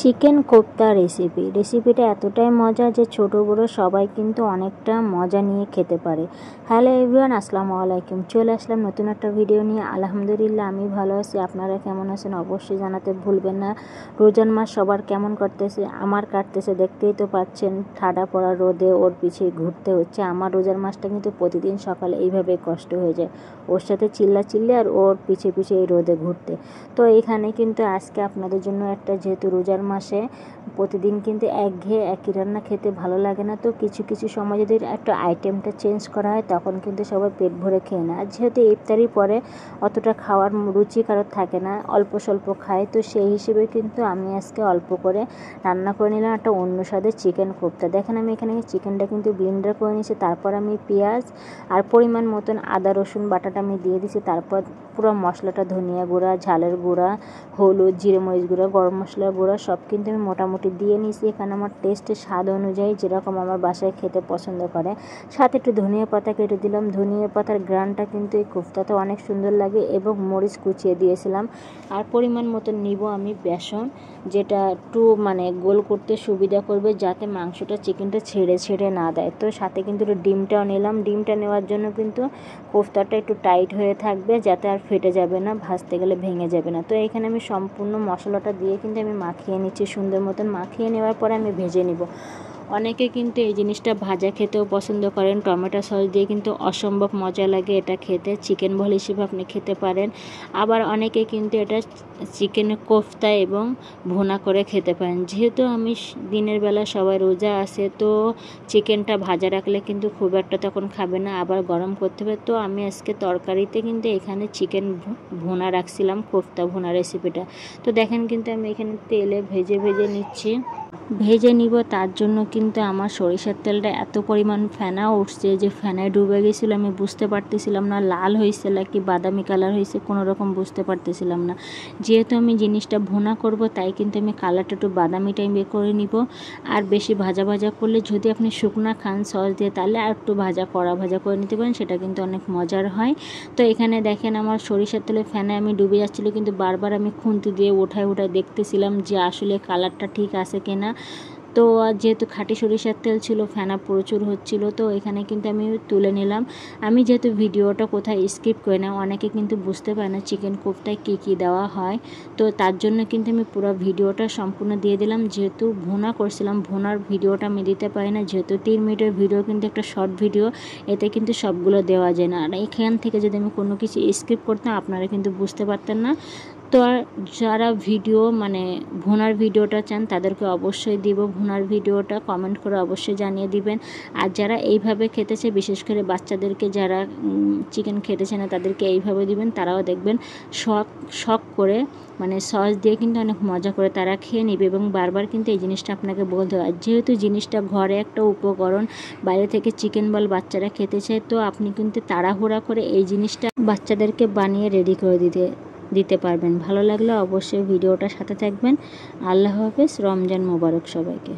Chicken kofta রেসিপিটা এতটাই মজা যে ছোট বড় সবাই কিন্তু অনেকটা মজা নিয়ে খেতে পারে। হ্যালো এভরিওয়ান, আসসালামু আলাইকুম। চলে আসলাম নতুন একটা ভিডিও নিয়ে। আলহামদুলিল্লাহ আমি ভালো আছি। আপনারা কেমন আছেন অবশ্যই জানাতে ভুলবেন না। রোজার মাস সবার কেমন কাটতেছে? আমার কাটতেছে, দেখতেই তো পাচ্ছেন। ঠাডা পড়া রোদে ওর পিছিয়ে ঘুরতে হচ্ছে। আমার রোজার মাসটা কিন্তু প্রতিদিন সকালে এইভাবে কষ্ট হয়ে যায়, ওর সাথে চিল্লা আর ওর পিছে পিছে এই রোদে ঘুরতে। তো এখানে কিন্তু আজকে আপনাদের জন্য একটা, যেহেতু রোজার মাসে প্রতিদিন কিন্তু একঘেয়ে একই রান্না খেতে ভালো লাগে না, তো কিছু কিছু সময় যদি একটা আইটেমটা চেঞ্জ করা হয় তখন কিন্তু সবাই পেট ভরে খেয়ে না। যেহেতু ইফতারি পরে অতটা খাওয়ার রুচি কারোর থাকে না, অল্প স্বল্প খায়, তো সেই হিসেবে কিন্তু আমি আজকে অল্প করে রান্না করে নিলাম একটা অন্য স্বাদের চিকেন কোপ্তা। দেখেন আমি এখানে চিকেনটা কিন্তু ব্লেন্ডার করে নিয়েছি, তারপর আমি পেঁয়াজ আর পরিমাণ মতন আদা রসুন বাটাটা আমি দিয়ে দিয়েছি। তারপর পুরো মশলাটা ধনিয়া গুঁড়া, ঝালের গুঁড়া, হলুদ, জিরে মরিচ গুঁড়া, গরম মশলা গুঁড়া সব কিন্তু আমি মোটামুটি দিয়ে নিয়েছি। এখানে আমার টেস্টের স্বাদ অনুযায়ী যেরকম আমার বাসায় খেতে পছন্দ করে, সাথে একটু ধনিয়া পাতা কেটে দিলাম। ধনিয়া পাতার গ্রানটা কিন্তু এই কোফতাতে অনেক সুন্দর লাগে, এবং মরিচ কুচিয়ে দিয়েছিলাম। আর পরিমাণ মতন নিব আমি বেসন, যেটা একটু গোল করতে সুবিধা করবে, যাতে মাংসটা চিকেনটা ছেড়ে ছেড়ে না দেয়। তো সাথে কিন্তু একটু ডিমটাও নিলাম। ডিমটা নেওয়ার জন্য কিন্তু কোফতাটা একটু টাইট হয়ে থাকবে, যাতে আর ফেটে যাবে না, ভাজতে গেলে ভেঙে যাবে না। তো এখানে আমি সম্পূর্ণ মশলাটা দিয়ে কিন্তু আমি মাখিয়ে নিচ্ছি। সুন্দর মতন মাখিয়ে নেওয়ার পরে আমি ভেজে নিব। অনেকে কিন্তু এই জিনিসটা ভাজা খেতেও পছন্দ করেন, টমেটো সস দিয়ে কিন্তু অসম্ভব মজা লাগে এটা খেতে। চিকেন বল হিসেবে আপনি খেতে পারেন, আবার অনেকে কিন্তু এটা চিকেনের কোফতা এবং ভুনা করে খেতে পারেন। যেহেতু আমি দিনের বেলা সবাই রোজা আছে, তো চিকেনটা ভাজা রাখলে কিন্তু খুব একটা তখন খাবে না, আবার গরম করতে হবে। তো আমি আজকে তরকারিতে কিন্তু এখানে চিকেন ভুনা রাখছিলাম, কোফতা ভুনা রেসিপিটা। তো দেখেন কিন্তু আমি এখানে তেলে ভেজে নিব। তার জন্য কিন্তু আমার সরিষার তেলটা এত পরিমাণ ফেনা উঠছে যে ফেনায় ডুবে গেছিলো। আমি বুঝতে পারতেছিলাম না লাল হয়েছে নাকি বাদামি কালার হয়েছে, কোনো রকম বুঝতে পারতেছিলাম না। যেহেতু আমি জিনিসটা ভুনা করব, তাই কিন্তু আমি কালারটা একটু বাদামি টাইপের করে নিব। আর বেশি ভাজা করলে, যদি আপনি শুকনা খান সস দিয়ে, তাহলে আর একটু কড়া ভাজা করে নিতে পারেন, সেটা কিন্তু অনেক মজার হয়। তো এখানে দেখেন আমার সরিষার তেলে ফেনায় আমি ডুবে যাচ্ছিলো, কিন্তু বারবার আমি খুন্তি দিয়ে উঠায় দেখতেছিলাম যে আসলে কালারটা ঠিক আছে কিনা। তো যেহেতু খাঁটি সরিষার তেল ছিল, ফেনা প্রচুর হচ্ছিল, তো এখানে কিন্তু আমি তুলে নিলাম। আমি যেহেতু ভিডিওটা কোথায় স্কিপ করে না, অনেকে কিন্তু বুঝতে পারে না চিকেন কোফতায় কী দেওয়া হয়, তো তার জন্য কিন্তু আমি পুরো ভিডিওটা সম্পূর্ণ দিয়ে দিলাম। যেহেতু ভুনা করছিলাম, ভুনার ভিডিওটা আমি দিতে পারি না, যেহেতু 3 মিনিটের ভিডিও কিন্তু একটা শর্ট ভিডিও, এতে কিন্তু সবগুলো দেওয়া যায় না। আর এখান থেকে যদি আমি কোনো কিছু স্কিপ করতাম, আপনারা কিন্তু বুঝতে পারতেন না। তো আর যারা ভুনার ভিডিওটা চান, তাদেরকে অবশ্যই দিব ভুনার ভিডিওটা, কমেন্ট করে অবশ্যই জানিয়ে দিবেন। আর যারা এইভাবে খেতে চায়, বিশেষ করে বাচ্চাদেরকে যারা চিকেন খেতে চায় না, তাদেরকে এইভাবে দিবেন, তারাও দেখবেন শখ করে সস দিয়ে কিন্তু অনেক মজা করে তারা খেয়ে নেবে, এবং বারবার কিন্তু এই জিনিসটা আপনাকে বলতে হয়। যেহেতু জিনিসটা ঘরে একটা উপকরণ, বাইরে থেকে চিকেন বল বাচ্চারা খেতে চায়, তো আপনি কিন্তু তাড়াহুড়া করে এই জিনিসটা বাচ্চাদেরকে বানিয়ে রেডি করে দিতে পারবেন। ভালো লাগলে অবশ্যই ভিডিওটার সাথে থাকবেন। আল্লাহ হাফেজ। রমজান মোবারক সবাইকে।